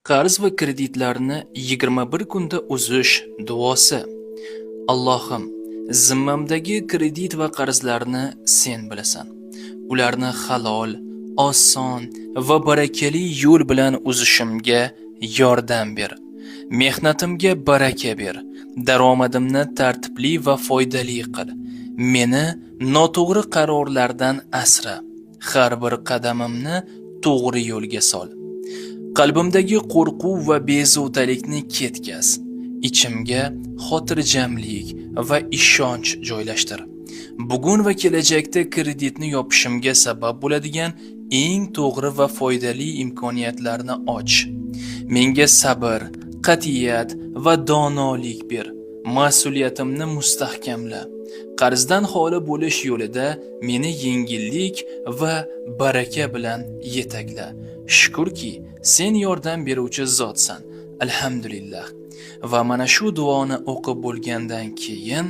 Qarz va kreditlarni 21 kunda uzish duosi. Allohim, zimmamdagi kredit va qarzlarni sen bilasan. Ularni halol, oson va barakali yo'l bilan uzishimga yordam ber. Mehnatimga baraka ber. Daromadimni tartibli va foydali qil. Meni noto'g'ri qarorlardan asra. Har bir qadamimni to'g'ri yo'lga sol. Qalbimdagi qo'rquv va bezovtalikni ketkaz. Ichimga xotirjamlik va ishonch joylashtir. Bugun va kelajakda kreditni yopishimga sabab bo'ladigan eng to'g'ri va foydali imkoniyatlarni och. Menga sabr, qat'iyat va donolik ber. Mas'uliyatimni mustahkamla. Qarzdan xoli bo'lish yo'lida meni yengillik va baraka bilan yetakla. Shukrki, sen yordam beruvchi zotsan. Alhamdulillah. Va mana shu duoni o'qib bo'lgandan keyin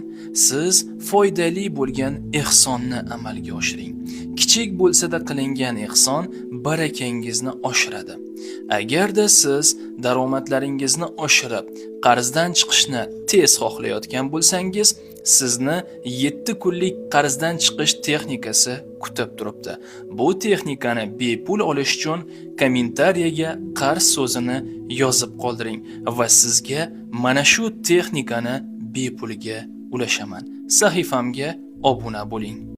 siz foydali bo'lgan ihsonni amalga oshiring. Kichik bo'lsa-da qilingan ihson barakangizni oshiradi. Agarda siz daromadlaringizni oshirib, qarzdan chiqishni tez xohlayotgan bo'lsangiz, sizni 7 kunlik qarzdan chiqish texnikasi kutib turibdi. Bu texnikani bepul olish uchun kommentariyaga qarz so'zini yozib qoldiring va sizga mana shu texnikani bepulga ulashaman. Sahifamga obuna bo'ling.